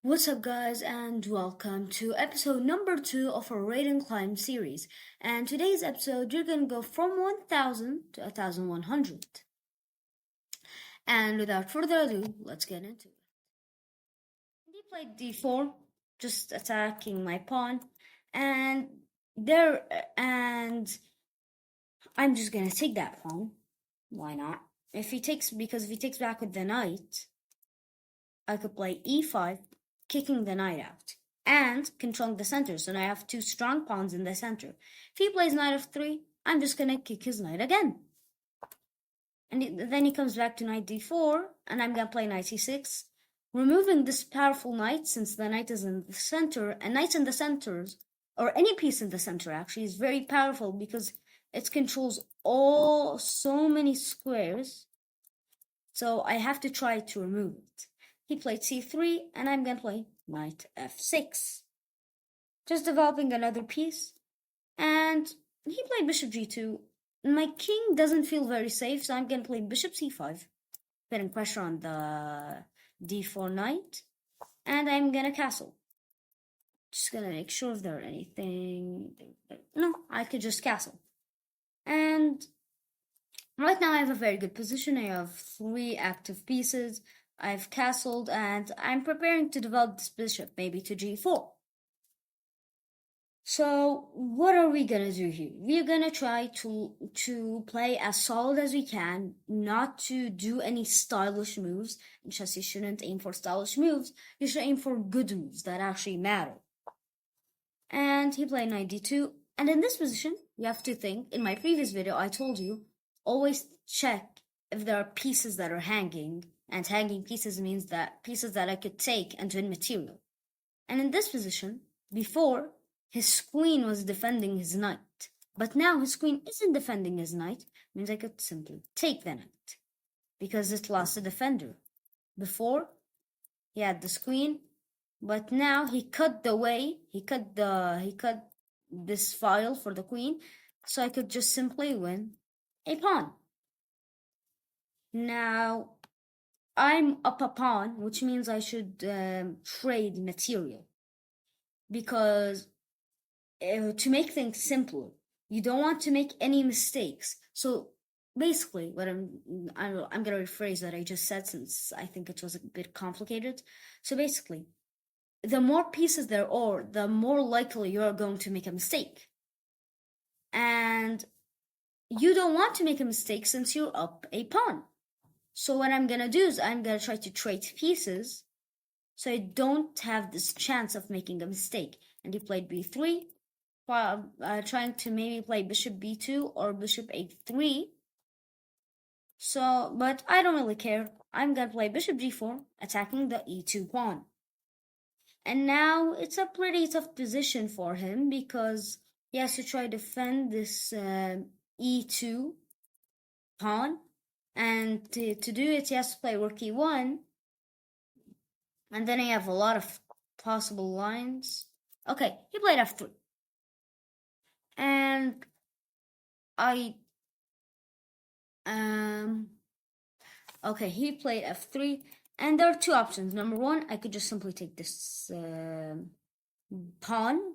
What's up, guys, and welcome to episode number 2 of our Raid and Climb series. And today's episode, you're gonna go from 1000 to 1100. And without further ado, let's get into it. He played d4, just attacking my pawn, and and I'm just gonna take that pawn. Why not? Because if he takes back with the knight, I could play e5, kicking the knight out, and controlling the center, so now I have two strong pawns in the center. If he plays knight f3, I'm just gonna kick his knight again. And then he comes back to knight d4, and I'm gonna play knight c6, removing this powerful knight since the knight is in the center, and knights in the centers, or any piece in the center actually, is very powerful because it controls so many squares, so I have to try to remove it. He played c3, and I'm gonna play knight f6. Just developing another piece. And he played bishop g2. My king doesn't feel very safe, so I'm gonna play bishop c5, putting pressure on the d4 knight. And I'm gonna castle. Just gonna make sure if there are anything. No, I could just castle. And right now I have a very good position. I have 3 active pieces. I've castled, and I'm preparing to develop this bishop, maybe to g4. So what are we gonna do here? We're gonna try to play as solid as we can, not to do any stylish moves. In chess, you shouldn't aim for stylish moves. You should aim for good moves that actually matter. And he played knight d2. And in this position, you have to think. In my previous video, I told you, always check if there are pieces that are hanging. And hanging pieces means that pieces that I could take and win material. And in this position, before, his queen was defending his knight. But now his queen isn't defending his knight, means I could simply take the knight, because it lost a defender. Before, he had this queen, but now he cut this file for the queen, so I could just simply win a pawn. Now, I'm up a pawn, which means I should trade material, because to make things simpler, you don't want to make any mistakes. So basically, what I'm gonna rephrase what I just said, since I think it was a bit complicated. So basically, the more pieces there are, the more likely you are going to make a mistake, and you don't want to make a mistake since you're up a pawn. So what I'm gonna do is I'm gonna try to trade pieces, so I don't have this chance of making a mistake. And he played b3, trying to maybe play bishop b2 or bishop a3. So, but I don't really care. I'm gonna play bishop g4, attacking the e2 pawn. And now it's a pretty tough position for him, because he has to try to defend this e2 pawn. And to do it, he has to play rook e1. And then I have a lot of possible lines. Okay, he played f3. And okay, he played f3, and there are two options. Number one, I could just simply take this pawn,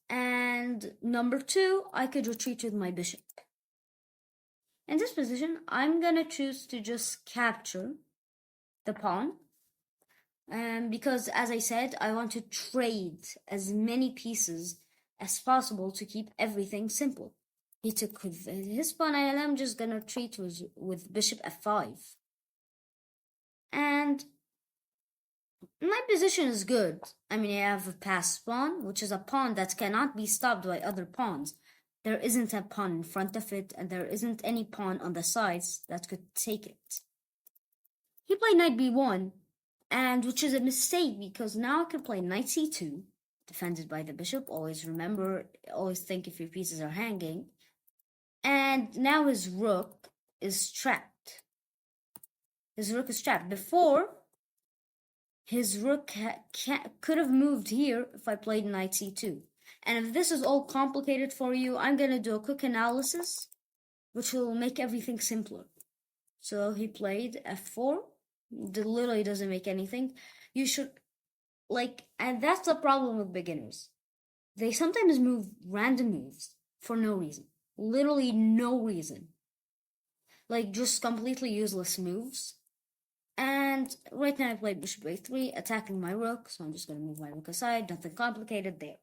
and number two, I could retreat with my bishop. In this position, I'm gonna choose to just capture the pawn, because, as I said, I want to trade as many pieces as possible to keep everything simple. He took with his pawn, and I'm just gonna retreat with bishop f5. And my position is good. I mean, I have a passed pawn, which is a pawn that cannot be stopped by other pawns. There isn't a pawn in front of it, and there isn't any pawn on the sides that could take it. He played knight b1, and which is a mistake, because now I can play knight c2, defended by the bishop. Always think if your pieces are hanging. And now his rook is trapped. Before, his rook could have moved here if I played knight c2. And if this is all complicated for you, I'm going to do a quick analysis, which will make everything simpler. So he played f4. Literally doesn't make anything. You should and that's the problem with beginners. They sometimes move random moves for no reason. Literally no reason. Like, just completely useless moves. And right now I played bishop a3, attacking my rook, so I'm just going to move my rook aside. Nothing complicated there.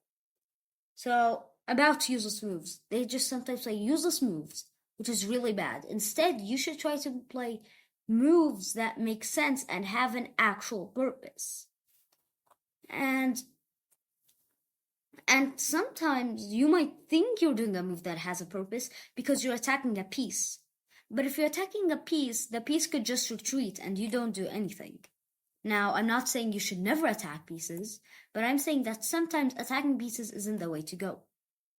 So, about useless moves. They just sometimes play useless moves, which is really bad. Instead, you should try to play moves that make sense and have an actual purpose. And sometimes you might think you're doing a move that has a purpose because you're attacking a piece. But if you're attacking a piece, the piece could just retreat and you don't do anything. Now, I'm not saying you should never attack pieces, but I'm saying that sometimes attacking pieces isn't the way to go.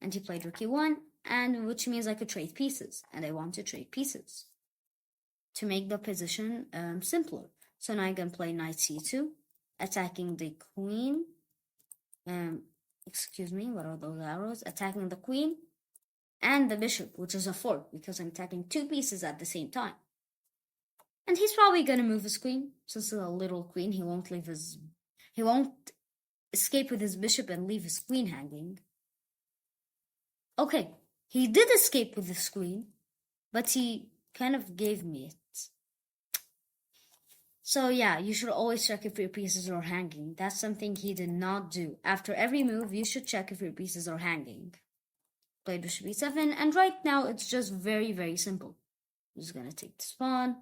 And he played rook e1, and which means I could trade pieces, and I want to trade pieces to make the position simpler. So now I can play knight c2, attacking the queen. Excuse me, what are those arrows? Attacking the queen and the bishop, which is a fork, because I'm attacking two pieces at the same time. And he's probably gonna move his queen, since it's a little queen. He won't escape with his bishop and leave his queen hanging. Okay, he did escape with his queen, but he kind of gave me it. So yeah, you should always check if your pieces are hanging. That's something he did not do. After every move, you should check if your pieces are hanging. Played bishop e7, and right now it's just very, very simple. I'm just gonna take this pawn.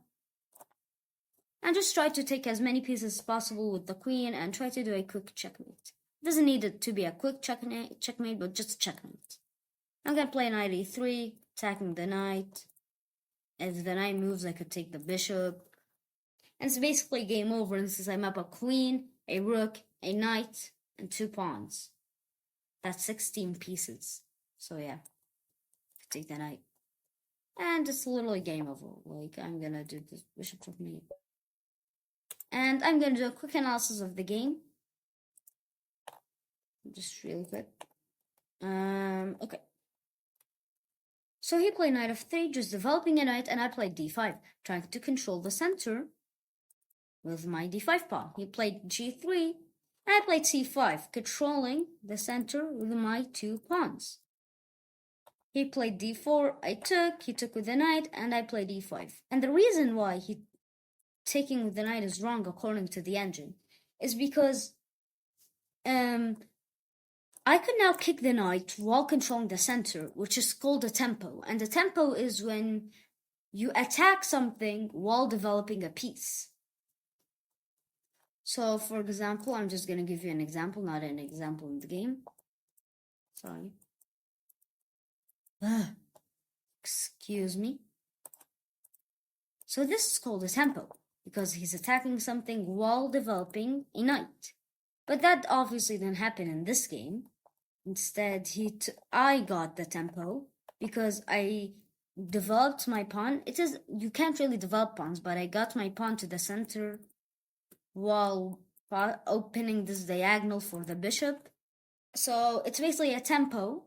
And just try to take as many pieces as possible with the queen and try to do a quick checkmate. It doesn't need it to be a quick checkmate, but just checkmate. I'm gonna play knight e3, attacking the knight. If the knight moves, I could take the bishop. And it's basically game over, and since I'm up a queen, a rook, a knight, and 2 pawns. That's 16 pieces. So yeah, take the knight. And it's literally game over. Like, I'm gonna do this bishop with me. And I'm gonna do a quick analysis of the game. Just really quick. Okay. So he played knight f3, just developing a knight, and I played d5, trying to control the center with my d5 pawn. He played g3, and I played c5, controlling the center with my 2 pawns. He played d4, he took with the knight, and I played e5. And the reason why taking with the knight is wrong according to the engine is because I could now kick the knight while controlling the center, which is called a tempo. And a tempo is when you attack something while developing a piece. So, for example, I'm just going to give you an example, not an example in the game. Sorry. Excuse me. So this is called a tempo, because he's attacking something while developing a knight. But that obviously didn't happen in this game. Instead, I got the tempo, because I developed my pawn. You can't really develop pawns, but I got my pawn to the center while opening this diagonal for the bishop. So it's basically a tempo,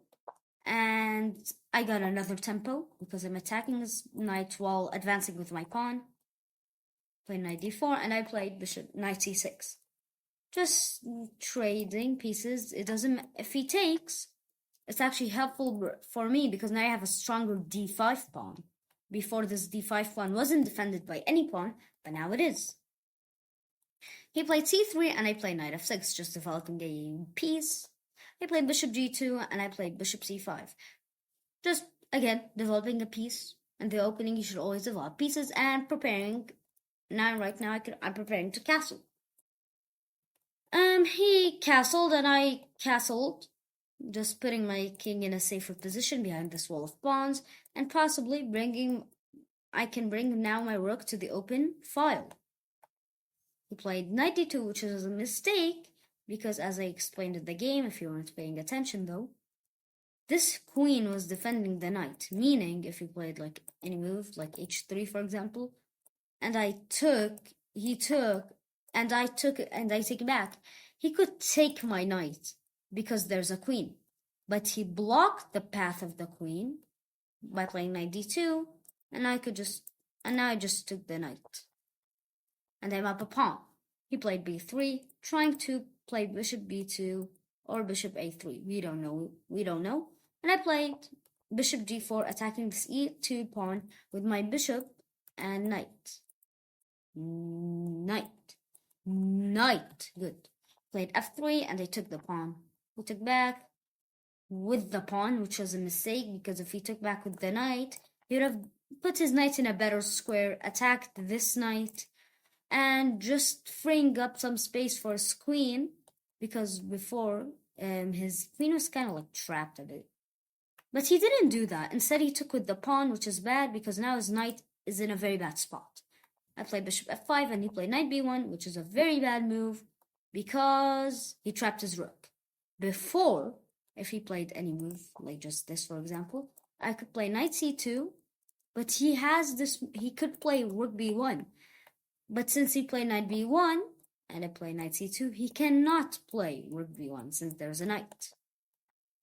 and I got another tempo because I'm attacking this knight while advancing with my pawn. Played knight d4, and I played bishop knight c6. Just trading pieces. If he takes, it's actually helpful for me because now I have a stronger d5 pawn. Before, this d5 pawn wasn't defended by any pawn, but now it is. He played c3, and I played knight f6, just developing a piece. I played bishop g2, and I played bishop c5. Just, again, developing a piece. In the opening, you should always develop pieces and preparing. Right now, I'm preparing to castle. He castled, and I castled, just putting my king in a safer position behind this wall of pawns, and possibly I can bring now my rook to the open file. He played knight d2, which is a mistake, because as I explained in the game, if you weren't paying attention though, this queen was defending the knight, meaning if you played like any move, like h3 for example, and I take it back, he could take my knight because there's a queen. But he blocked the path of the queen by playing knight d2, and now I just took the knight. And I'm up a pawn. He played b3, trying to play bishop b2 or bishop a3. We don't know. And I played bishop g4, attacking this e2 pawn with my bishop and knight. Knight. Good. Played f3 and I took the pawn. We took back with the pawn, which was a mistake, because if he took back with the knight, he would have put his knight in a better square, attacked this knight, and just freeing up some space for his queen, because before his queen was kind of like trapped a bit. But he didn't do that. Instead, he took with the pawn, which is bad because now his knight is in a very bad spot. I played bishop f5 and he played knight b1, which is a very bad move because he trapped his rook. Before, if he played any move, like just this, for example, I could play knight c2, but he could play rook b1. But since he played knight b1, and I play knight c2, he cannot play rook b1 since there's a knight.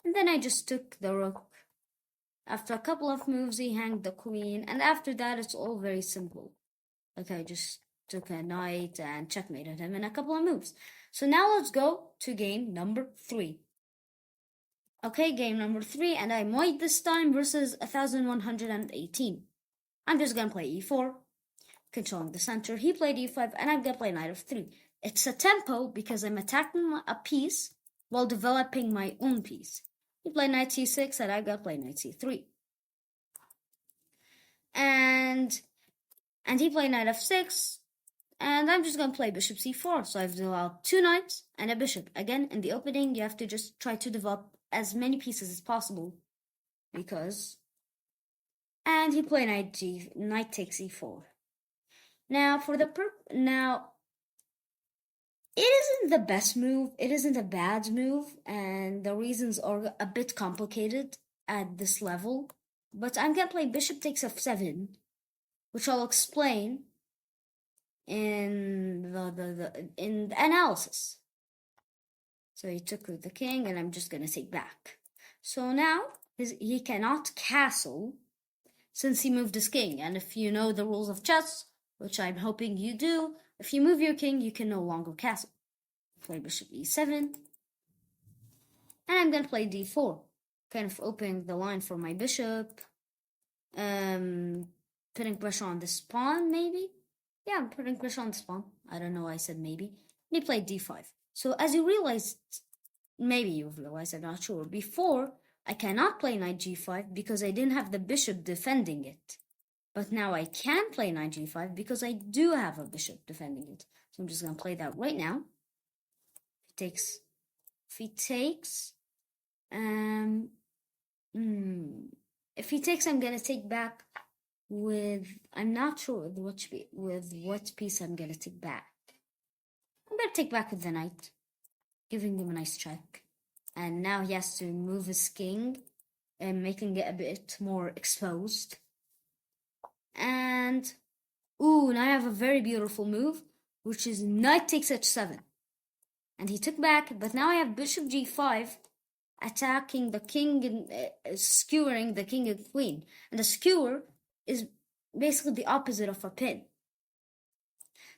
And then I just took the rook. After a couple of moves, he hanged the queen, and after that, it's all very simple. Like I just took a knight and checkmated him in a couple of moves. So now let's go to game number 3. Okay, game number 3, and I'm white this time versus 1118. I'm just gonna play e4, controlling the center. He played e5, and I'm gonna play knight f3. It's a tempo because I'm attacking a piece while developing my own piece. He played knight c6, and I'm gonna play knight c3. And he played knight f6, and I'm just gonna play bishop c4. So I've developed 2 knights and a bishop. Again, in the opening, you have to just try to develop as many pieces as possible, and he played knight takes e4. Now it isn't the best move, it isn't a bad move, and the reasons are a bit complicated at this level, but I'm gonna play bishop takes f7, which I'll explain in the analysis. So he took with the king, and I'm just gonna take back. So now he cannot castle since he moved his king, and if you know the rules of chess, which I'm hoping you do, if you move your king, you can no longer castle. Play bishop e7, and I'm gonna play d4, kind of opening the line for my bishop, putting pressure on this pawn, maybe? Yeah, I'm putting pressure on this pawn. I don't know why I said maybe. And he played d5. So as you realized, maybe you've realized, I'm not sure, before, I cannot play knight g5 because I didn't have the bishop defending it. But now I can play knight g5 because I do have a bishop defending it. So I'm just going to play that right now. If he takes, I'm going to take back with, I'm not sure with what piece I'm going to take back. I'm going to take back with the knight, giving him a nice check. And now he has to move his king and making it a bit more exposed. And, now I have a very beautiful move, which is knight takes h7. And he took back, but now I have bishop g5, attacking the king and skewering the king and queen. And the skewer is basically the opposite of a pin.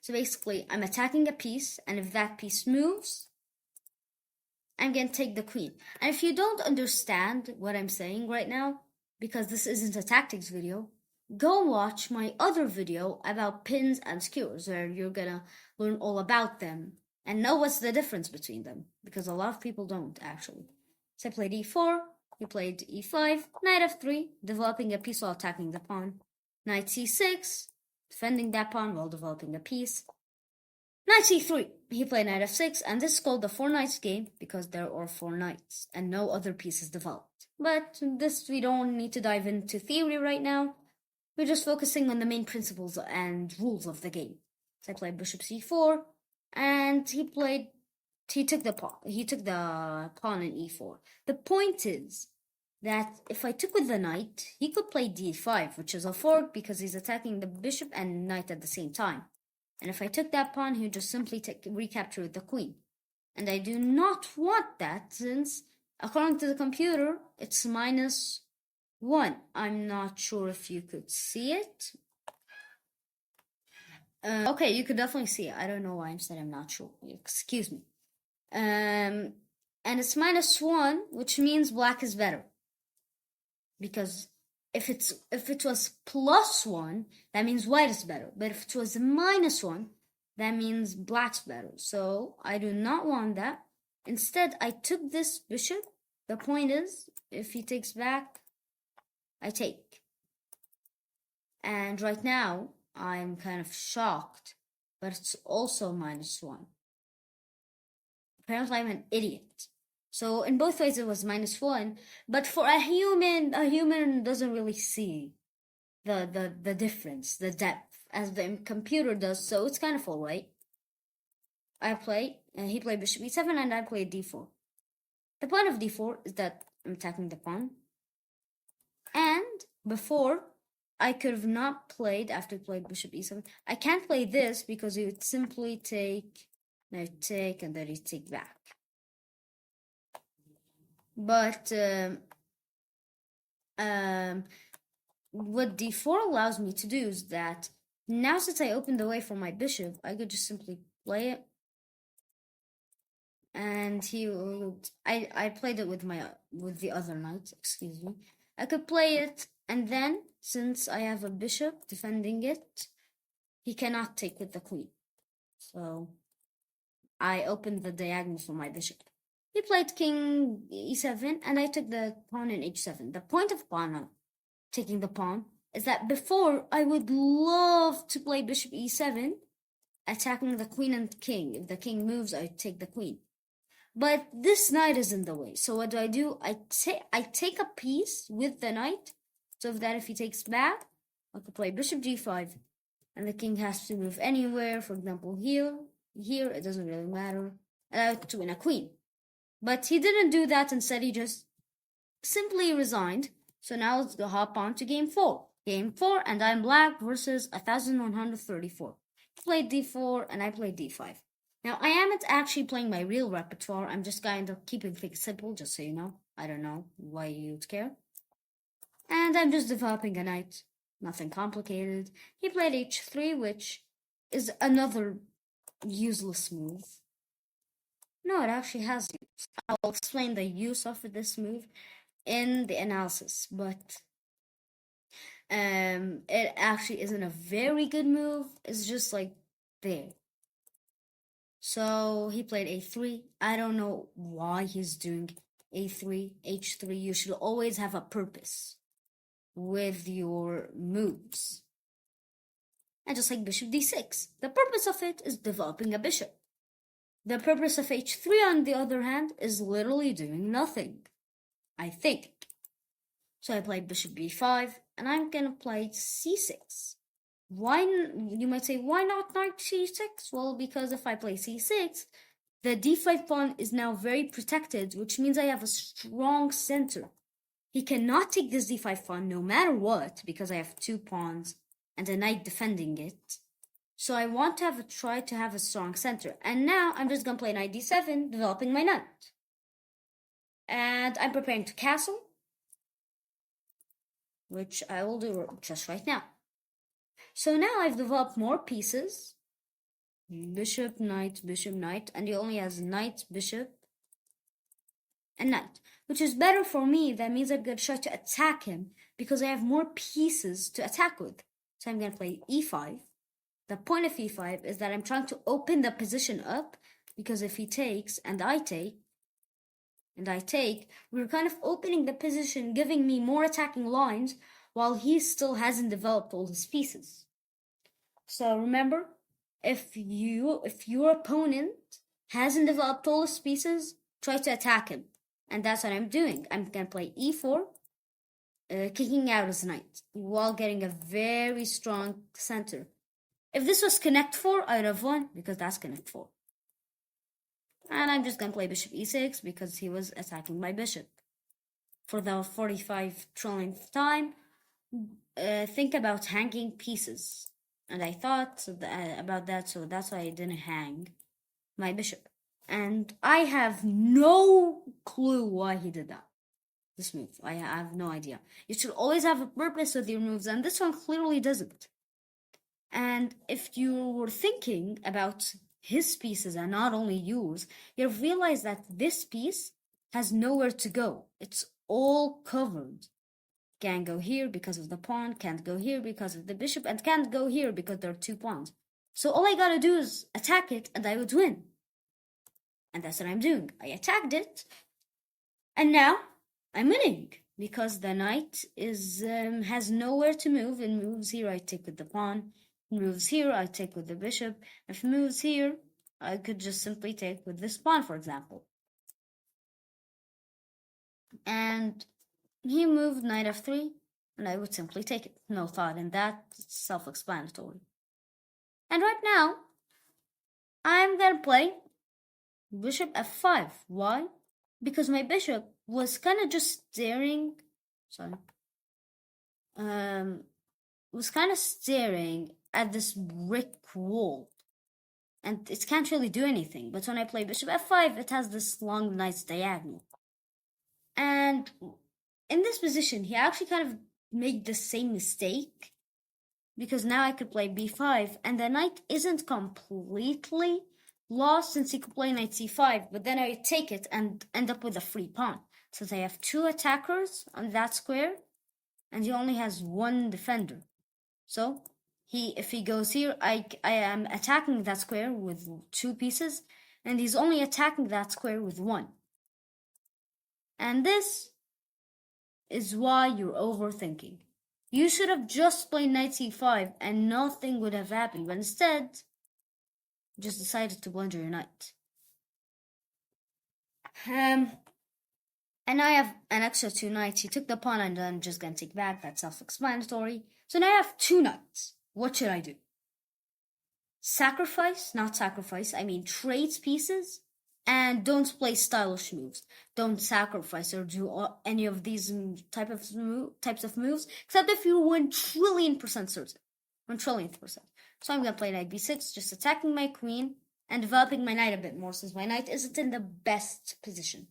So basically, I'm attacking a piece, and if that piece moves, I'm going to take the queen. And if you don't understand what I'm saying right now, because this isn't a tactics video, go watch my other video about pins and skewers, where you're going to learn all about them and know what's the difference between them, because a lot of people don't, actually. So I played e4, he played e5, knight f3, developing a piece while attacking the pawn, knight c6, defending that pawn while developing a piece, knight c3, he played knight f6, and this is called the 4 knights game because there are 4 knights and no other pieces developed. But this, we don't need to dive into theory right now. We're just focusing on the main principles and rules of the game. So I played bishop c4, and he took the pawn in e4. The point is that if I took with the knight, he could play d5, which is a fork because he's attacking the bishop and knight at the same time. And if I took that pawn, he would just simply recapture with the queen. And I do not want that since, according to the computer, it's -1. I'm not sure if you could see it. Okay, you could definitely see it. I don't know why I said I'm not sure. Excuse me. And it's -1, which means black is better. Because if it was +1, that means white is better. But if it was -1, that means black's better. So I do not want that. Instead, I took this bishop. The point is, if he takes back, I take. And right now, I'm kind of shocked, but it's also -1. Apparently, I'm an idiot. So in both ways, it was -1. But for a human doesn't really see the difference, the depth, as the computer does. So it's kind of all right. He played bishop e7, and I played d4. The point of d4 is that I'm attacking the pawn. And before, I could have not played after he played bishop e7. I can't play this because he would simply take, and then he'd take back. But what d4 allows me to do is that now, since I opened the way for my bishop, I could just simply play it. And I played it with the other knight, excuse me. I could play it, and then, since I have a bishop defending it, he cannot take with the queen. So I opened the diagonal for my bishop. He played king e7, and I took the pawn in h7. The point of taking the pawn is that before, I would love to play bishop e7, attacking the queen and king. If the king moves, I take the queen. But this knight is in the way. So what do? I take a piece with the knight, so that if he takes back, I could play bishop g5, and the king has to move anywhere. For example, here, it doesn't really matter. And I have to win a queen. But he didn't do that. Instead, he just simply resigned. So now let's go hop on to game 4. Game 4, and I'm black versus 1134. He played d4, and I played d5. Now, I aren't actually playing my real repertoire. I'm just kind of keeping things simple, just so you know. I don't know why you'd care. And I'm just developing a knight. Nothing complicated. He played h3, which is another useless move. No, it actually has use. I'll explain the use of this move in the analysis, but it actually isn't a very good move. It's just like there. So he played a3. I don't know why he's doing a3, h3. You should always have a purpose with your moves. And just like bishop d6, the purpose of it is developing a bishop. The purpose of h3, on the other hand, is literally doing nothing, I think. So I played bishop b5, and I'm gonna play c6. You might say, why not knight c6? Well, because if I play c6, the d5 pawn is now very protected, which means I have a strong center. He cannot take this d5 pawn no matter what, because I have 2 pawns and a knight defending it. So I want to try to have a strong center. And now I'm just going to play knight d7, developing my knight. And I'm preparing to castle, which I will do just right now. So now I've developed more pieces. Bishop, knight, and he only has knight, bishop, and knight, which is better for me. That means I'm going to try to attack him because I have more pieces to attack with. So I'm going to play e5. The point of e5 is that I'm trying to open the position up, because if he takes and I take, we're kind of opening the position, giving me more attacking lines, while he still hasn't developed all his pieces. So remember, if your opponent hasn't developed all his pieces, try to attack him. And that's what I'm doing. I'm going to play e4, kicking out his knight, while getting a very strong center. If this was connect 4, I would have won, because that's connect 4. And I'm just going to play bishop e6, because he was attacking my bishop. For the 45 trillionth time, think about hanging pieces. And I thought about that, so that's why I didn't hang my bishop. And I have no clue why he did that. This move, I have no idea. You should always have a purpose with your moves, and this one clearly doesn't. And if you were thinking about his pieces and not only yours, you'll realize that this piece has nowhere to go. It's all covered. Can't go here because of the pawn, can't go here because of the bishop, and can't go here because there are 2 pawns. So all I gotta do is attack it and I would win. And that's what I'm doing. I attacked it, and now I'm winning because the knight has nowhere to move. It moves here, I take with the pawn. It moves here, I take with the bishop. If it moves here, I could just simply take with this pawn, for example. And he moved knight f3, and I would simply take it. No thought in that, it's self-explanatory. And right now, I'm gonna play bishop f5. Why? Because my bishop was kind of just staring, was kind of staring at this brick wall. And it can't really do anything. But when I play bishop f5, it has this long, nice diagonal. And in this position, he actually kind of made the same mistake, because now I could play b5, and the knight isn't completely lost since he could play knight c5, but then I take it and end up with a free pawn. Since I have 2 attackers on that square, and he only has 1 defender. So if he goes here, I am attacking that square with 2 pieces, and he's only attacking that square with 1. And this is why you're overthinking. You should have just played knight c5 and nothing would have happened, but instead, just decided to blunder your knight. And I have an extra 2 knights. He took the pawn and I'm just gonna take back. That's self-explanatory. So now I have 2 knights. What should I do? Sacrifice, not sacrifice, I mean trade pieces, and don't play stylish moves. Don't sacrifice or do any of these types of moves, except if you're 1,000,000,000% certain. 1,000,000,000%. So I'm gonna play knight b6, just attacking my queen and developing my knight a bit more, since my knight isn't in the best position.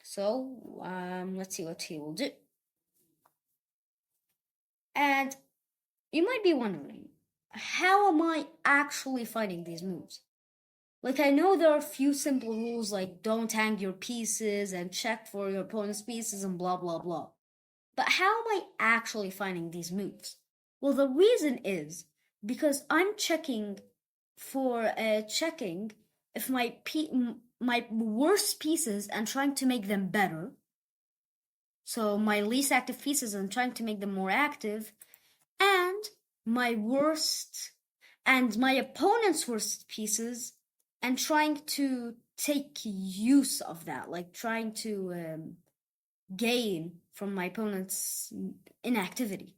So let's see what he will do. And you might be wondering, how am I actually fighting these moves? Like, I know there are a few simple rules like don't hang your pieces and check for your opponent's pieces and blah, blah, blah. But how am I actually finding these moves? Well, the reason is because I'm checking if my worst pieces and trying to make them better. So my least active pieces and trying to make them more active, and my worst and my opponent's worst pieces and trying to take use of that, like trying to gain from my opponent's inactivity.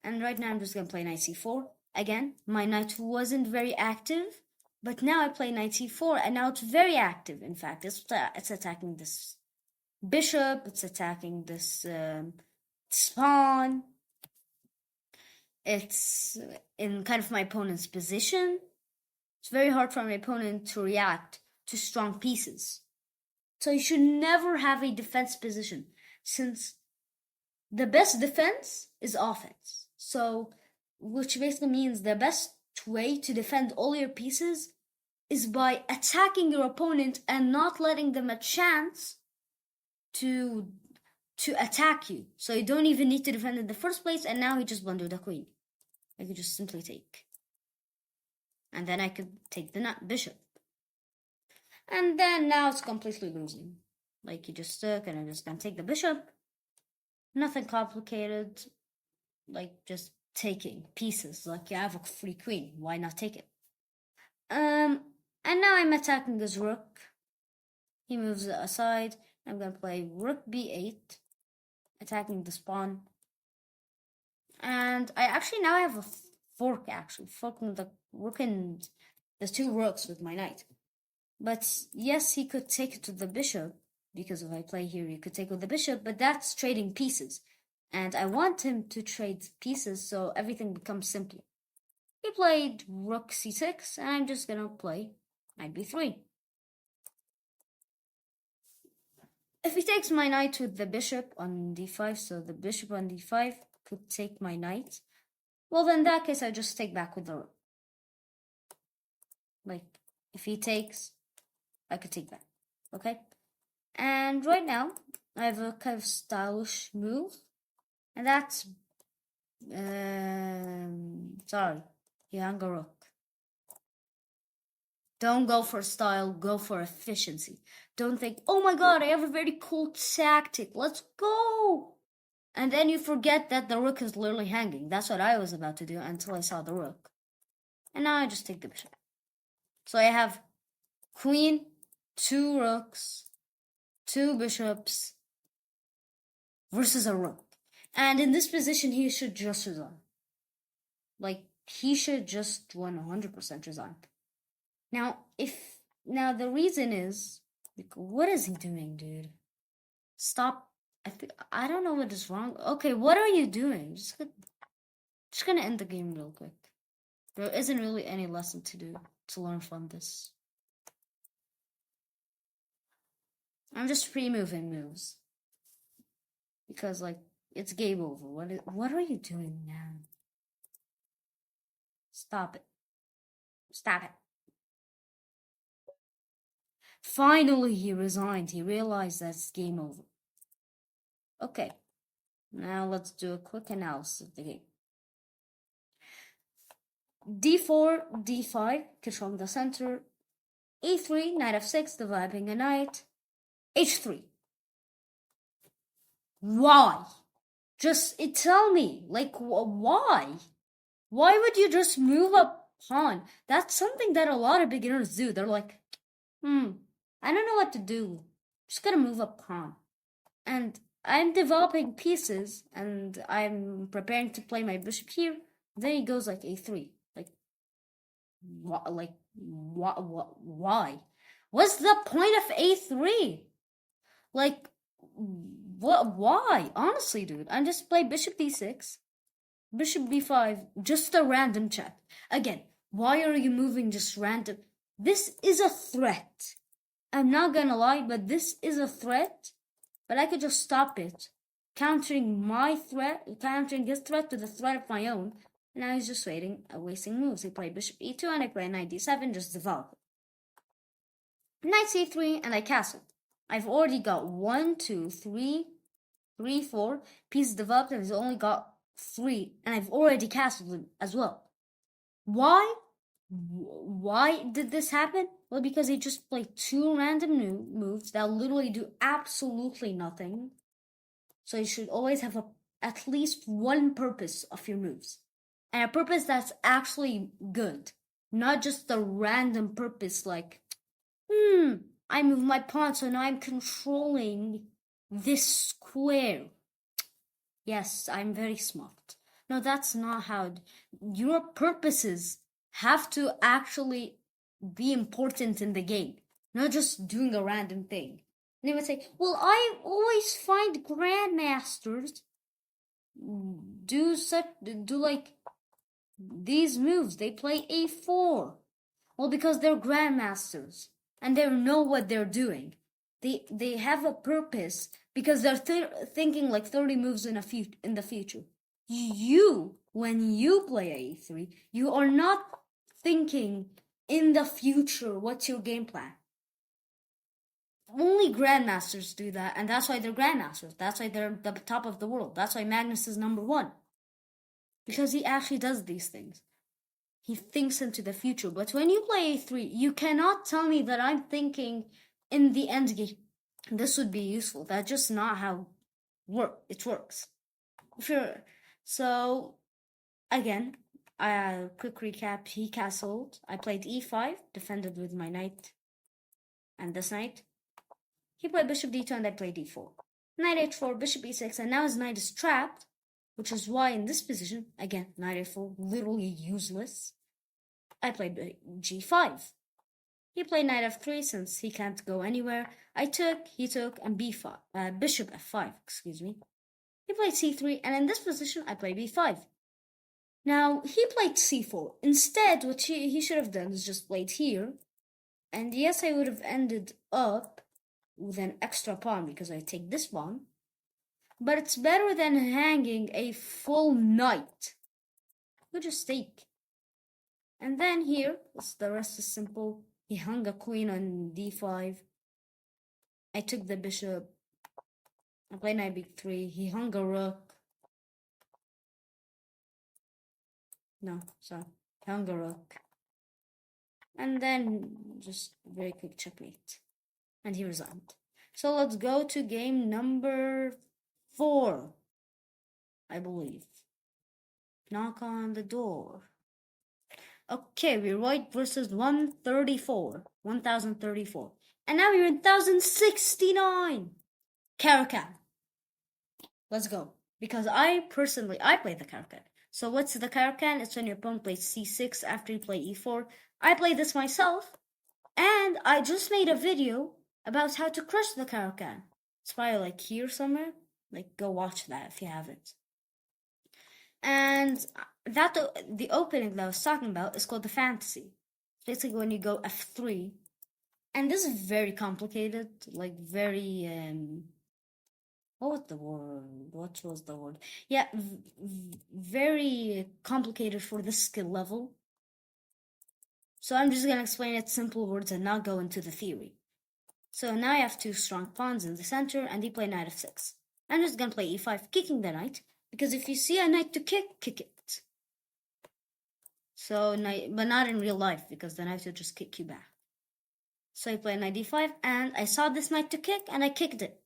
And right now I'm just going to play knight c4. Again, my knight wasn't very active, but now I play knight c4, and now it's very active. In fact, it's attacking this bishop, it's attacking this pawn. It's in kind of my opponent's position. It's very hard for my opponent to react to strong pieces. So you should never have a defense position, since the best defense is offense. So, which basically means the best way to defend all your pieces is by attacking your opponent and not letting them a chance to attack you. So you don't even need to defend in the first place, and now he just blundered the queen. I could just simply take. And then I could take the bishop. And then now it's completely losing. Like, you just took, and I'm just gonna take the bishop. Nothing complicated. Like, just taking pieces. Like, you have a free queen. Why not take it? And now I'm attacking his rook. He moves it aside. I'm gonna play rook b8, attacking this pawn. And I actually now have a forking the rook and the 2 rooks with my knight. But yes, he could take it to the bishop, because if I play here, he could take with the bishop, but that's trading pieces. And I want him to trade pieces so everything becomes simpler. He played rook c6, and I'm just gonna play knight b3. If he takes my knight with the bishop on d5, so the bishop on d5 could take my knight, well, then in that case, I just take back with the rook. If he takes, I could take that. Okay? And right now, I have a kind of stylish move. And that's... sorry. He hung a rook. Don't go for style, go for efficiency. Don't think, oh my god, I have a very cool tactic. Let's go! And then you forget that the rook is literally hanging. That's what I was about to do until I saw the rook. And now I just take the bishop. So I have queen, 2 rooks, 2 bishops versus a rook. And in this position, he should just resign. Like, he should just 100% resign. Now, the reason is, what is he doing, dude? Stop. I don't know what is wrong. Okay, what are you doing? Just gonna end the game real quick. There isn't really any lesson to learn from this. I'm just pre-moving moves. Because, like, it's game over. What are you doing now? Stop it. Stop it. Finally, he resigned. He realized that's game over. Okay. Now let's do a quick analysis of the game. d4, d5, controlling the center. e3, knight f6, dividing a knight. h3. Why? Just tell me, like, why? Why would you just move a pawn? That's something that a lot of beginners do. They're like, I don't know what to do. Just gonna move a pawn. And I'm developing pieces, and I'm preparing to play my bishop here. Then he goes like a3. Why? What's the point of a3? Like, what? Why? Honestly, dude, I just play bishop d6, bishop b5, just a random check. Again, why are you moving just random? This is a threat. I'm not gonna lie, but this is a threat. But I could just stop it, countering his threat to the threat of my own. And I was just wasting moves. He played bishop e2, and I played knight d7, just develop it. Knight c3, and I castled. I've already got 1, 2, 3, 4 pieces developed, and he's only got 3, and I've already castled them as well. Why? Why did this happen? Well, because he just played 2 random moves that literally do absolutely nothing. So you should always have at least one purpose of your moves. And a purpose that's actually good. Not just a random purpose like, I move my pawn, so now I'm controlling this square. Yes, I'm very smart. No, that's not how... Your purposes have to actually be important in the game, not just doing a random thing. And they would say, well, I always find grandmasters do like these moves. They play a4. Well, because they're grandmasters and they know what they're doing. They have a purpose because they're thinking like 30 moves in the future. When you play a3, you are not thinking in the future what's your game plan. Only grandmasters do that, and that's why they're grandmasters. That's why they're the top of the world. That's why Magnus is number 1. Because he actually does these things. He thinks into the future. But when you play a3, you cannot tell me that I'm thinking in the end game. This would be useful. That's just not how it works. Sure. So, again, quick recap. He castled. I played e5, defended with my knight and this knight. He played bishop d2 and I played d4. Knight h4, bishop e6, and now his knight is trapped, which is why in this position, again, knight h4, literally useless. I played g5. He played knight f3 since he can't go anywhere. I took, he took, and b5, bishop f5, excuse me. He played c3, and in this position, I played b5. Now, he played c4. Instead, what he should have done is just played here. And yes, I would have ended up with an extra pawn because I take this pawn. But it's better than hanging a full knight. You just take. And then here, the rest is simple. He hung a queen on d5. I took the bishop. I played knight b3. He hung a rook. No, sorry. He hung a rook. And then just very quick checkmate. And he resigned. So let's go to game number 4, I believe. Knock on the door. Okay, we're white versus 1034. And now we're in 1069. Caracal. Let's go. Because I play the Caracal. So what's the Caracal? It's when your opponent plays c6 after you play e4. I play this myself. And I just made a video about how to crush the Caracal. It's probably like here somewhere. Like, go watch that if you haven't. And that the opening that I was talking about is called the fantasy. Basically, when you go f3, and this is very complicated, like very what was the word? Yeah, very complicated for the skill level. So I'm just gonna explain it simple words and not go into the theory. So now I have 2 strong pawns in the center, and they play knight f6. I'm just gonna play e5, kicking the knight, because if you see a knight to kick it. So, but not in real life, because the knight will just kick you back. So I play knight d5, and I saw this knight to kick, and I kicked it.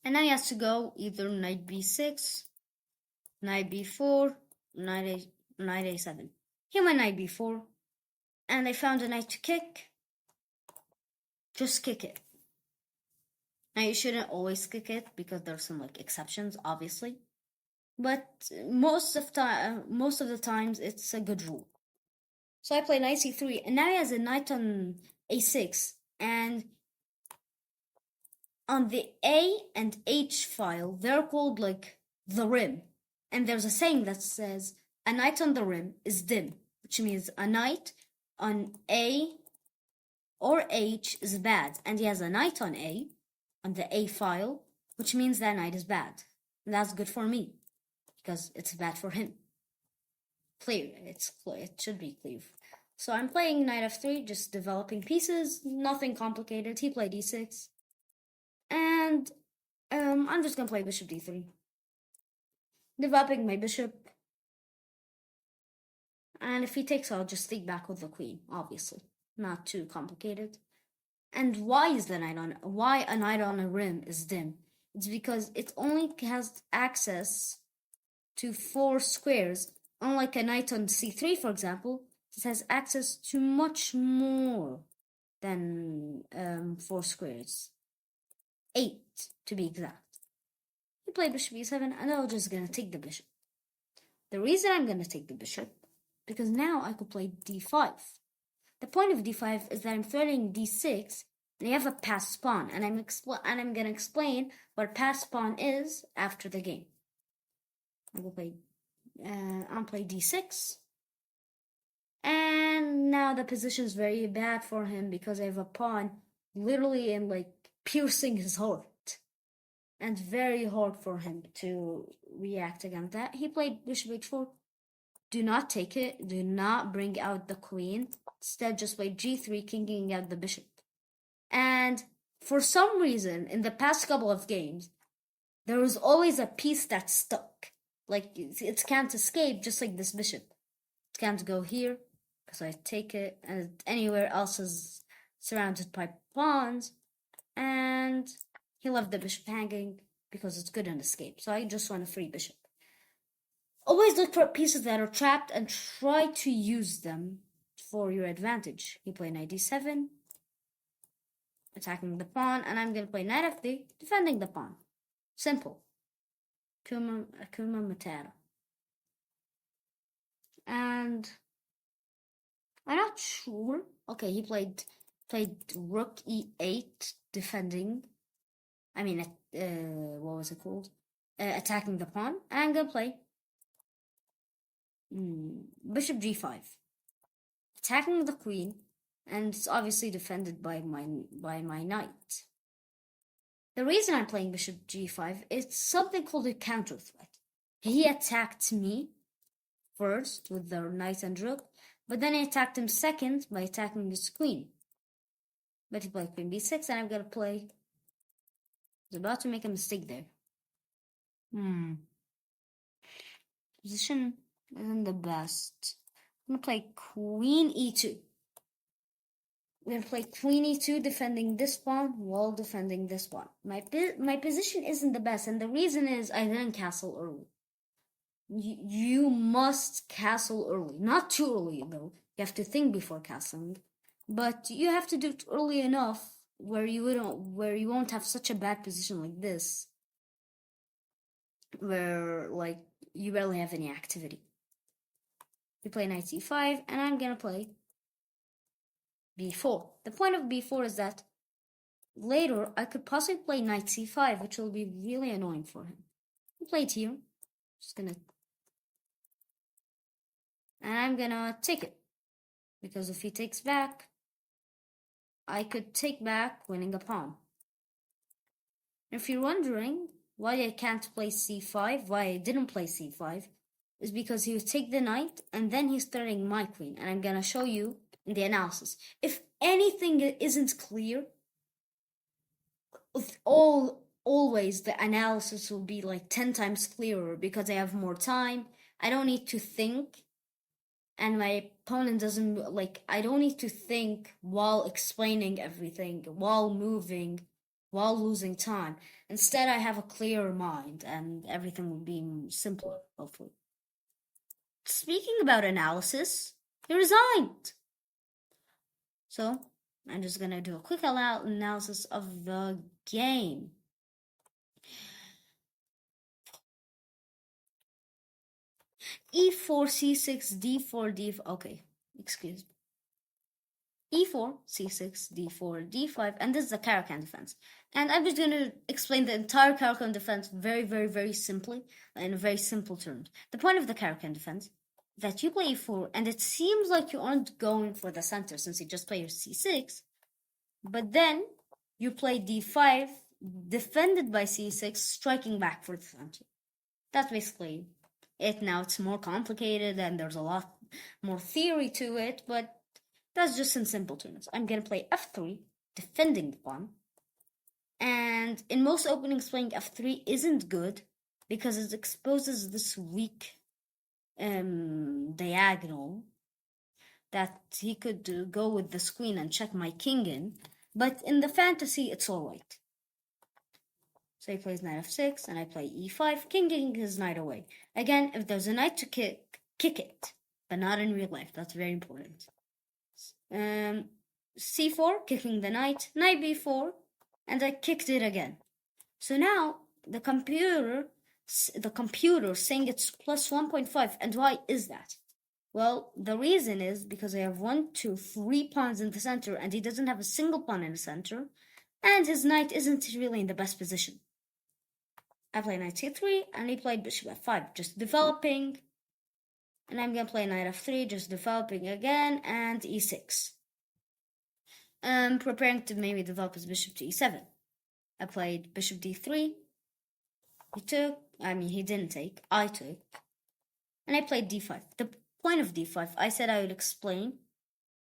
And now he has to go either knight b6, knight b4, knight a7. He went knight b4, and I found a knight to kick. Just kick it. Now you shouldn't always kick it, because there's some like exceptions, obviously. But most of the times it's a good rule. So I play knight c3, and now he has a knight on a6, and on the A and H file, they're called like the rim. And there's a saying that says a knight on the rim is dim, which means a knight on A or H is bad, and he has a knight on A, on the A file, which means that knight is bad. And that's good for me, because it's bad for him. Clear, it should be clear. So I'm playing knight f3, just developing pieces, nothing complicated. He played e6. And I'm just gonna play bishop d3. Developing my bishop. And if he takes, I'll just take back with the queen, obviously. Not too complicated. And why a knight on a rim is dim? It's because it only has access to 4 squares, unlike a knight on c3, for example. It has access to much more than 4 squares. 8, to be exact. He played bishop e7, and I'm just gonna take the bishop. The reason I'm gonna take the bishop, because now I could play d5. The point of d5 is that I'm threatening d6, and you have a passed pawn, and I'm gonna explain what passed pawn is after the game. I'm gonna play d6, and now the position is very bad for him because I have a pawn literally in like piercing his heart. And very hard for him to react against that. He played bishop h4. Do not take it. Do not bring out the queen. Instead, just play g3, kicking out the bishop. And for some reason, in the past couple of games, there was always a piece that's stuck. Like, it can't escape, just like this bishop. It can't go here, because I take it, and anywhere else is surrounded by pawns. And he left the bishop hanging because it's good in escape. So I just want a free bishop. Always look for pieces that are trapped and try to use them for your advantage. He played knight d7, attacking the pawn, and I'm going to play knight f3, defending the pawn. Simple. Akuma Matata. And I'm not sure. Okay, he played rook e8, defending. I mean, what was it called? Attacking the pawn. And I'm gonna play bishop g5, attacking the queen, and it's obviously defended by my knight. The reason I'm playing bishop g5 is something called a counter threat. He attacked me first with the knight and rook, But then I attacked him second by attacking his queen. But he played queen b6, and I'm gonna play. He's about to make a mistake there. Position isn't the best. I'm gonna play queen e2. We're gonna play queen e2, defending this pawn while defending this pawn. My position isn't the best, and the reason is I didn't castle early. You must castle early, not too early though. You have to think before castling, but you have to do it early enough where you won't have such a bad position like this, where like you barely have any activity. We play knight c5, and I'm gonna play b4. The point of b4 is that later I could possibly play knight c5, which will be really annoying for him. I played here, just gonna, and I'm gonna take it, because if he takes back, I could take back, winning a pawn. If you're wondering why I can't play c5, why I didn't play c5, is because he would take the knight, and then he's threatening my queen, and I'm gonna show you in the analysis. If anything isn't clear, always the analysis will be like 10 times clearer, because I have more time. I don't need to think, and my opponent doesn't, like, I don't need to think while explaining everything, while moving, while losing time. Instead, I have a clearer mind, and everything will be simpler, hopefully. Speaking about analysis, he resigned. So, I'm just gonna do a quick analysis of the game. e4, c6, d4, d5. Okay, excuse me. e4, c6, d4, d5, and this is the Caro-Kann defense. And I'm just going to explain the entire Caro-Kann defense very, very, very simply, in very simple terms. The point of the Caro-Kann defense is that you play e4, and it seems like you aren't going for the center since you just play your c6, but then you play d5, defended by c6, striking back for the center. That's basically it. Now it's more complicated, and there's a lot more theory to it, but that's just in simple terms. I'm gonna play f3, defending the pawn. And in most openings, playing f3 isn't good because it exposes this weak diagonal that he could go with this queen and check my king in. But in the fantasy, it's alright. So he plays knight f6, and I play e5, kicking his knight away. Again, if there's a knight to kick it, but not in real life. That's very important. c4, kicking the knight b4, and I kicked it again. So now the computer saying it's plus 1.5, and why is that? Well, the reason is because I have 1, 2, 3 pawns in the center, and he doesn't have a single pawn in the center, and his knight isn't really in the best position. I play knight c3, and he played bishop f5, just developing. And I'm gonna play knight f3, just developing again, and e6. Preparing to maybe develop his bishop to e7. I played bishop d3. He didn't take, I took. And I played d5. The point of d5, I said I would explain.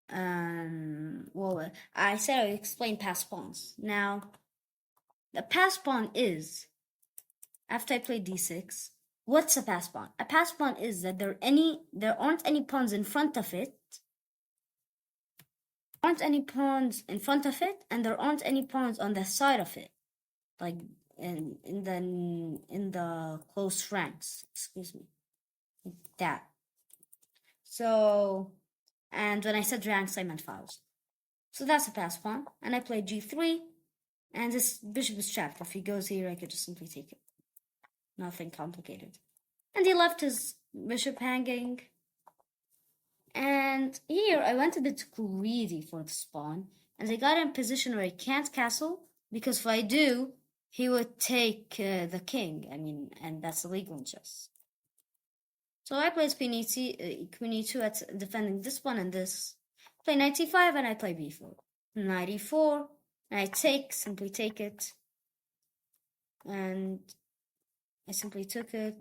I said I would explain passed pawns. Now, the passed pawn is, after I played d6, what's a passed pawn? A passed pawn is that there aren't any pawns in front of it. And there aren't any pawns on the side of it, like in the close ranks. Excuse me, like that. So, and when I said ranks, I meant files. So that's a passed pawn, and I played g3, and this bishop is trapped. If he goes here, I could just simply take it. Nothing complicated. And he left his bishop hanging. And here I went a bit greedy for this pawn, and I got in a position where I can't castle, because if I do, he would take the king. And that's illegal in chess. So I play queen e2 at defending this pawn and this. Play knight c5, and I play b4. Knight e4, and I simply take it. And I simply took it.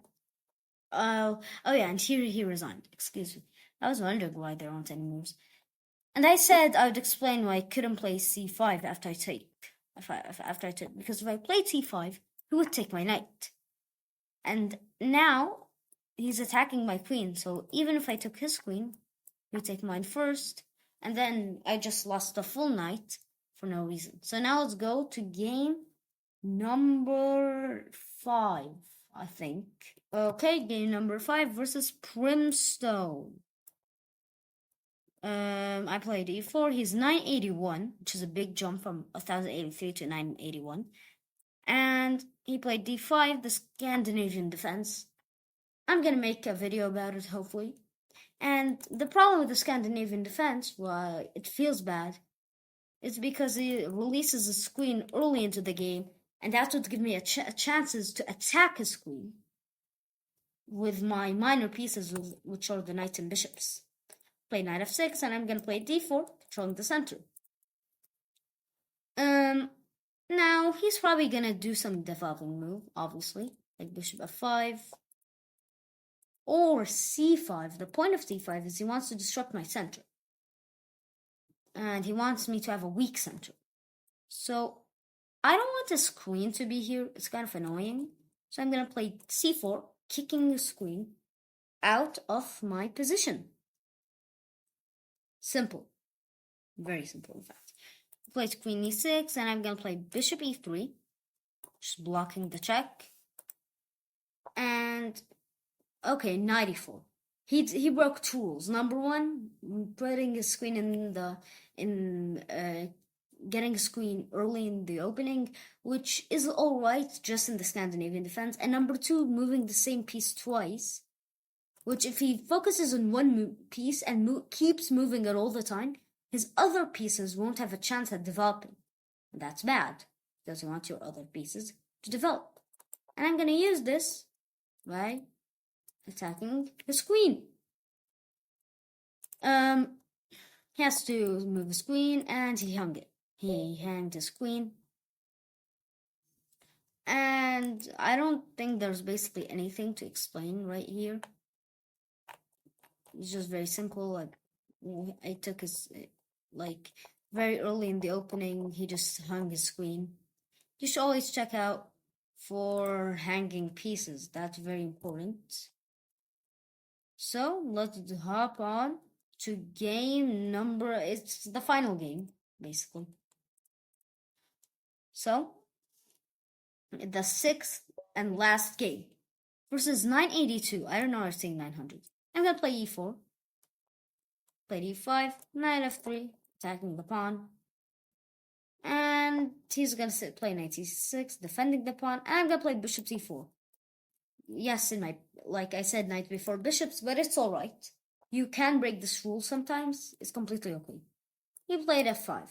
Oh yeah, and here he resigned. Excuse me. I was wondering why there aren't any moves. And I said I would explain why I couldn't play c5 after I take. Because if I played c5, he would take my knight. And now he's attacking my queen, so even if I took his queen, he would take mine first, and then I just lost a full knight for no reason. So now let's go to game number 5, I think. Okay, game number 5 versus Primstone. I played e4. He's 981, which is a big jump from 1083 to 981. And he played d5, the Scandinavian defense. I'm gonna make a video about it, hopefully. And the problem with the Scandinavian defense, why it feels bad, is because he releases his queen early into the game, and that would give me chances to attack his queen with my minor pieces, which are the knights and bishops. Play knight f6, and I'm gonna play d4, controlling the center. Now he's probably gonna do some developing move, obviously, like bishop f5 or c5. The point of c5 is he wants to disrupt my center, and he wants me to have a weak center. So I don't want this queen to be here. It's kind of annoying. So I'm gonna play c4, kicking this queen out of my position. Simple, very simple, in fact. Play queen e6, and I'm gonna play bishop e3, just blocking the check. And okay, knight e4. He broke 2 rules. Number 1, putting his queen getting his queen early in the opening, which is all right, just in the Scandinavian defense. And number 2, moving the same piece twice, which if he focuses on one piece and keeps moving it all the time, his other pieces won't have a chance at developing. And that's bad, because you want your other pieces to develop. And I'm going to use this by attacking his queen. He has to move his queen, and he hung it. He hanged his queen. And I don't think there's basically anything to explain right here. It's just very simple. Like, I took his, like, very early in the opening, he just hung his queen. You should always check out for hanging pieces. That's very important. So let's hop on to game number, it's the final game, basically. So, the 6th and last game versus 982. I don't know, I'm saying 900. I'm gonna play e4. Play d5, knight f3, attacking the pawn. And he's gonna play knight c6, defending the pawn. And I'm gonna play bishop c4. Yes, like I said, knight before bishops, but it's alright. You can break this rule sometimes. It's completely okay. He played f5.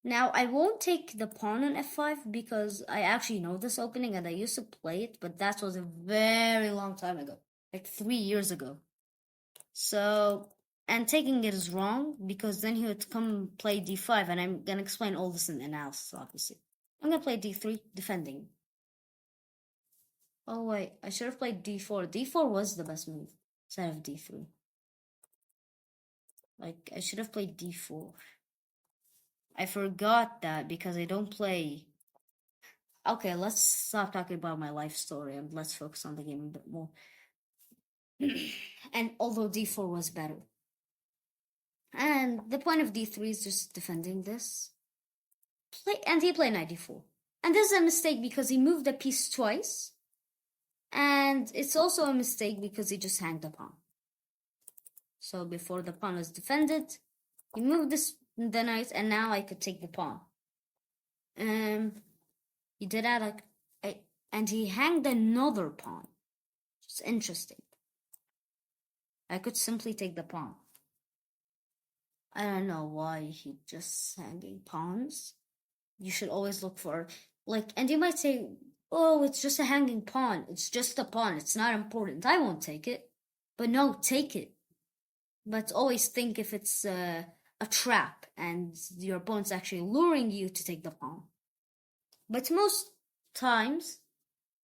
Now, I won't take the pawn on f5 because I actually know this opening and I used to play it, but that was a very long time ago, like 3 years ago. So, and taking it is wrong because then he would come play d5, and I'm going to explain all this in the analysis, obviously. I'm going to play d3, defending. Oh, wait, I should have played d4. d4 was the best move instead of d3. Like, I should have played d4. I forgot that because I don't play. Okay, let's stop talking about my life story and let's focus on the game a bit more. And although d4 was better. And the point of d3 is just defending this. And he played knight d4. And this is a mistake because he moved the piece twice. And it's also a mistake because he just hanged the pawn. So before the pawn was defended, he moved the knight, and now I could take the pawn. He did that, and he hanged another pawn. It's interesting. I could simply take the pawn. I don't know why he just hanging pawns. You should always look for, and you might say, oh, it's just a hanging pawn. It's just a pawn. It's not important. I won't take it. But no, take it. But always think if it's a trap and your opponent's actually luring you to take the pawn. But most times,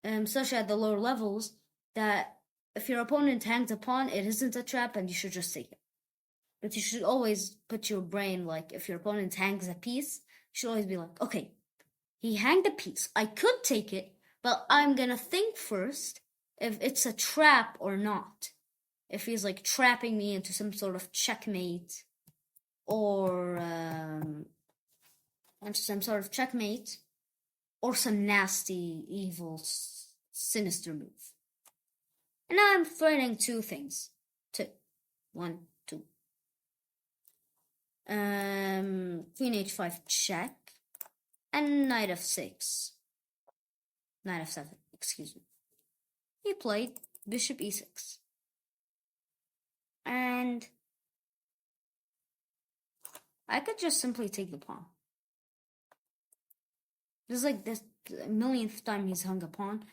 especially at the lower levels, that if your opponent hangs a pawn, it isn't a trap and you should just take it. But you should always put your brain, like, if your opponent hangs a piece, you should always be like, okay, he hanged a piece. I could take it, but I'm gonna think first if it's a trap or not. If he's like trapping me into some sort of checkmate or some nasty, evil, sinister move. And now I'm threatening two things. One, two. Queen h5 check. And knight f6. Knight f7, excuse me. He played bishop e6. And I could just simply take the pawn. This is like this millionth time he's hung a pawn.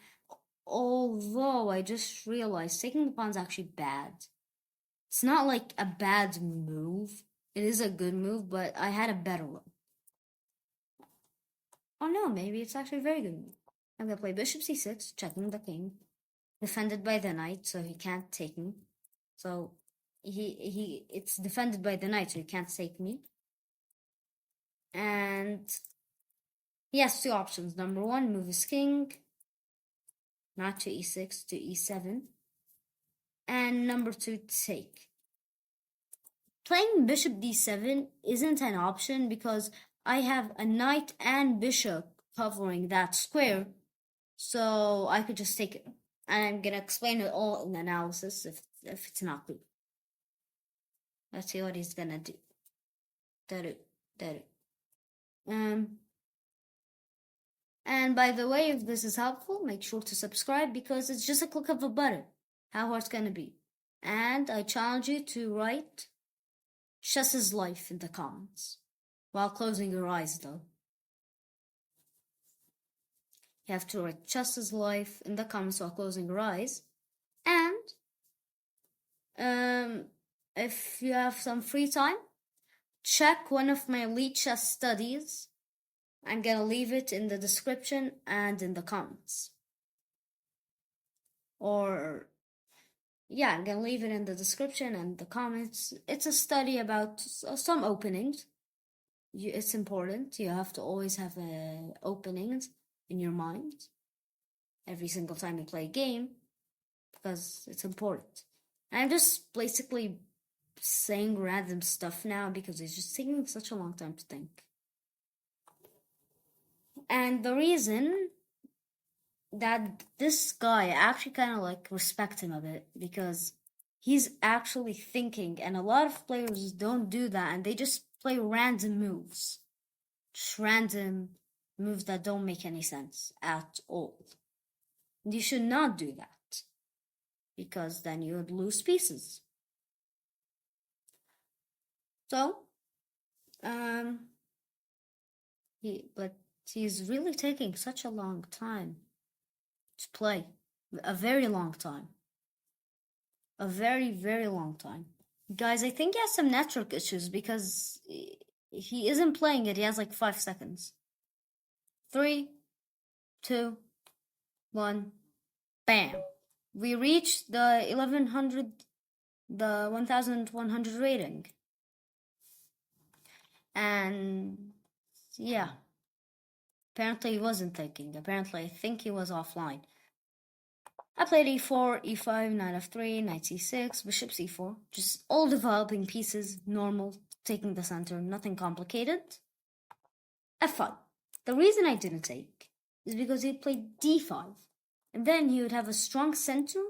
Although I just realized taking the pawn is actually bad. It's not like a bad move. It is a good move, but I had a better one. Oh no, maybe it's actually a very good move. I'm gonna play bishop c6, checking the king. Defended by the knight, so he can't take me. So it's defended by the knight, so he can't take me. And he has two options. Number one, move his king, not to e6, to e7. And number two, take. Playing bishop d7 isn't an option because I have a knight and bishop covering that square, so I could just take it. And I'm gonna explain it all in the analysis if it's not clear. Let's see what he's gonna do. And by the way, if this is helpful, make sure to subscribe because it's just a click of a button. How hard's gonna be? And I challenge you to write Chess's life in the comments while closing your eyes, though. You have to write Chess's life in the comments while closing your eyes. And if you have some free time, check one of my elite chess studies. I'm gonna leave it in the description and in the comments. I'm gonna leave it in the description and the comments. It's a study about some openings. It's important. You have to always have openings in your mind every single time you play a game because it's important. And I'm just basically saying random stuff now because it's just taking such a long time to think. And the reason that this guy, I actually kind of like respect him a bit because he's actually thinking, and a lot of players don't do that, and they just play random moves. Just random moves that don't make any sense at all. You should not do that because then you would lose pieces. So, he's really taking such a long time to play. A very long time. A very, very long time. Guys, I think he has some network issues because he isn't playing it. He has like 5 seconds. 3, 2, 1, bam. We reached the 1100 rating. And yeah. Apparently he wasn't thinking. Apparently I think he was offline. I played e4, e5, knight f3, knight c6, bishop c4. Just all developing pieces, normal, taking the center, nothing complicated. f5. The reason I didn't take is because he played d5. And then he would have a strong center,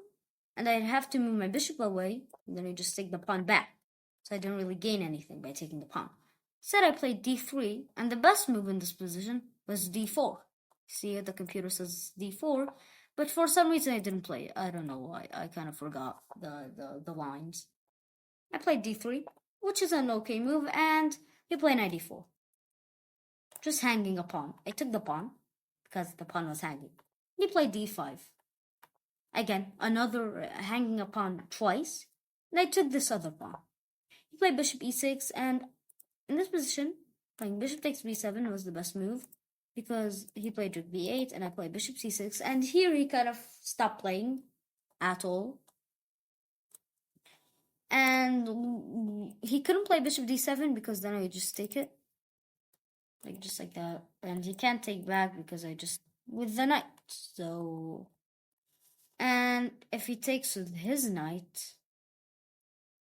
and I'd have to move my bishop away, and then he'd just take the pawn back. So I didn't really gain anything by taking the pawn. Instead, I played d3, and the best move in this position was d4. See, the computer says d4, but for some reason I didn't play it. I don't know why. I kind of forgot the lines. I played d3, which is an okay move, and he played knight d4. Just hanging a pawn. I took the pawn, because the pawn was hanging. He played d5. Again, another hanging a pawn twice, and I took this other pawn. He played bishop e6, and in this position, playing bishop takes b7 was the best move, because he played rook b8 and I played bishop c6, and here he kind of stopped playing at all. And he couldn't play bishop d7 because then I just take it. Like, just like that. And he can't take back because I just, with the knight. So, and if he takes with his knight,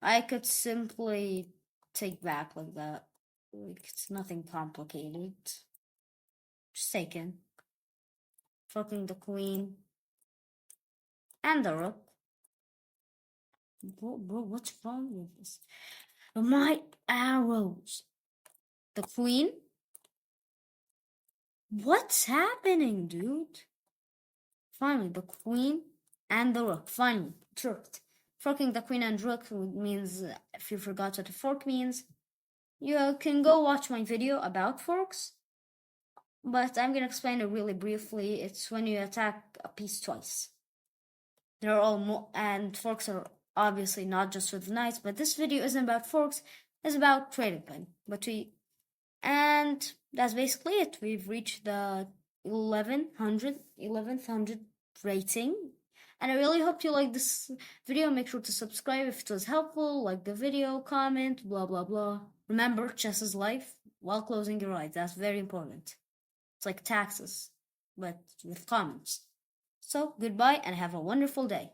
I could simply take back like that. Like, it's nothing complicated. Just taking. Forking the queen. And the rook. Bro, what's wrong with this? My arrows. The queen? What's happening, dude? Finally, the queen and the rook. Finally, tricked. Forking the queen and rook means, if you forgot what a fork means, you can go watch my video about forks. But I'm gonna explain it really briefly. It's when you attack a piece twice. They're all and forks are obviously not just with knights, but this video isn't about forks, it's about trading pin. And that's basically it. We've reached the 1100 rating. And I really hope you like this video. Make sure to subscribe if it was helpful, like the video, comment, blah blah blah. Remember, chess is life while closing your eyes. That's very important. It's like taxes, but with comments. So goodbye and have a wonderful day.